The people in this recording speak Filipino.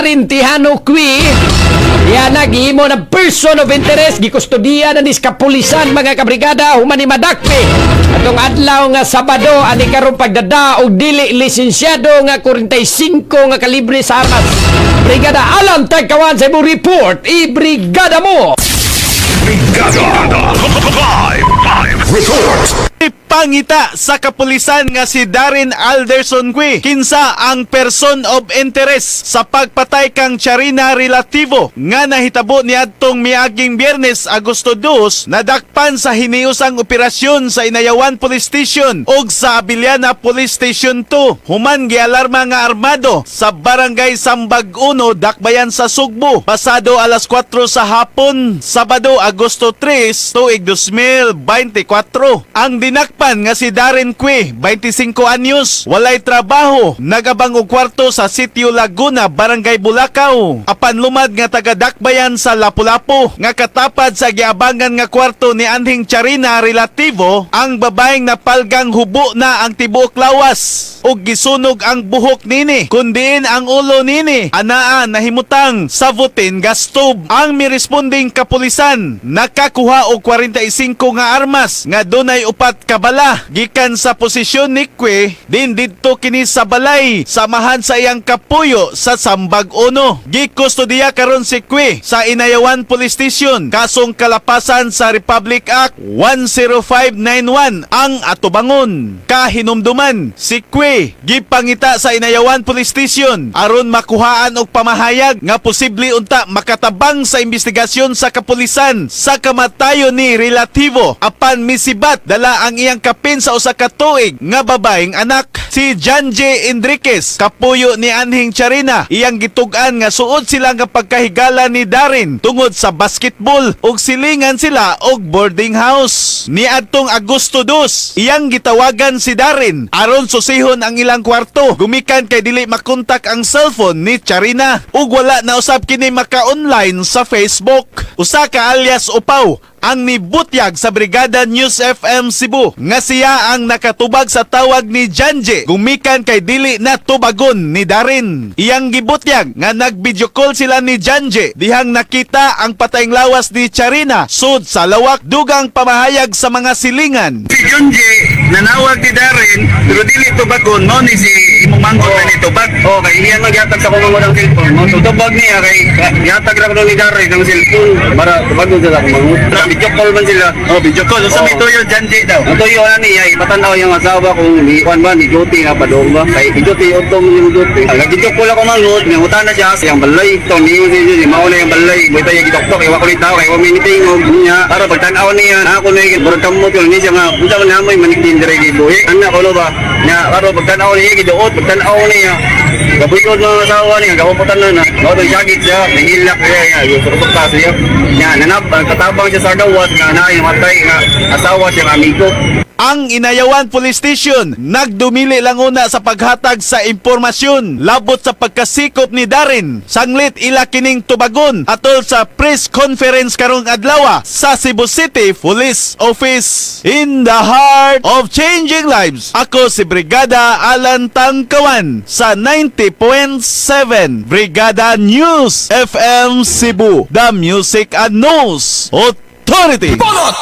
Tihano Kwi, yan naghimo ng person of interest, gikustudiya na nis kapulisan mga kabrigada, human ni Madakpe. Atong adlaw nga Sabado, ani karong pagdada og dili lisensyado nga 45 nga kalibre sa armas. Brigada Alan Tagkawan sa imong report, i-brigada mo! Brigada Live Report. Ipangita sa kapulisan nga si Darren Alderson Cui kinsa ang person of interest sa pagpatay kang Charina relativo nga nahitabo niadtong miaging Biyernes Agosto 2 nadakpan sa hiniusang operasyon sa Inayawan Police Station ug sa Abiliana Police Station 2. Human gialarma nga armado sa Barangay Sambag 1, Dakbayan sa Sugbo pasado alas 4 sa hapon Sabado Agosto 3 tuig 2024. Ang dinakpan nga si Darren Cui, 25 anyos, walay trabaho, nagabang og kwarto sa Sitio Laguna, Barangay Bulacau. Apan lumad nga taga-Dakbayan sa Lapu-Lapu, nga katapad sa giabangan nga kwarto ni anhing Charina relativo, ang babaeng napalgang hubo na ang tibuok lawas ug gisunog ang buhok nini, kundiin ang ulo nini. Anaa nahimutang sabutin gastob. Ang miresponding kapulisan nakakuha og 45 nga armas nga dunay upat kabala gikan sa posisyon ni Cui din didto kini sa balay samahan sa iyang kapuyo sa Sambag 1. Gikustudiya karon si Cui sa Inayawan Police Station kasong kalapasan sa Republic Act 10591 ang atubangon. Kahinumduman si Cui gipangita sa Inayawan Police Station aron makuhaan og pamahayag nga posible unta makatabang sa investigasyon sa kapulisan sa kamatayon ni relativo apan misibat dala ang iyang kapin sa usa ka tuig nga babaeng anak. Si John J. Enriquez, kapuyo ni anhing Charina, iyang gitug-an nga suod sila nga pagkahigala ni Darren tungod sa basketball ug silingan sila og boarding house. Niadtong Agosto 2, iyang gitawagan si Darren aron susihon ang ilang kwarto. Gumikan kay dili makontak ang cellphone ni Charina ug wala na usab kini maka-online sa Facebook. Usa ka alias Upaw ang nibutyag sa Brigada News FM Cebu nga siya ang nakatubag sa tawag ni Janje gumikan kay dili na tubagon ni Darren. Iyang gibutyag nga nag-video call sila ni Janje dihang nakita ang patayng lawas ni Charina sud sa lawak dugang pamahayag sa mga silingan. Si Janje nanawag ni Darren pero dili tubagon mo ni si imong mangkot na ni tubag. Okay, iyan magyatag sa kumangod ang cellphone mo. Tubag niya kay yatag ra ko ni Darren ang cellphone para tubagon sila kumangod. Video call man sila. Oh, video call. So may tuyo Janje daw. Ang tuyo na niya ipatanaw yung asawa kung ni kuan ba ni duty nga padong ba. Kay duty utong yung duty. Nag-video call ako mangod, nangutan na siya sa yang balay. To ni si mao na yung balay. Buta yung gidoktok kay wa ko ni tao kay wa may meeting og niya para pagtan-aw niya. Ako na yung burkamot yun ni siya nga unsa man namoy maniktin dire gibuhi. Anak ko no ba. Nya para pagtan-aw niya giduot, pagtan-aw niya. Gabuyod ng asawa niya, gawaputan na. Mao to jagit siya, nahilak siya, yung surupta siya. Nya nanap katabang siya sa gawat nga naay matay nga asawa siya amigo. Ang Inayawan Police Station nagdumili lang una sa paghatag sa impormasyon labot sa pagkasikop ni Darren. Sanglit ila kining tubagon atol sa press conference karong adlaw sa Cebu City Police Office. In the heart of changing lives, ako si Brigada Alan Tangkawan sa 90.7 Brigada News FM Cebu, the Music and News Authority. Brigada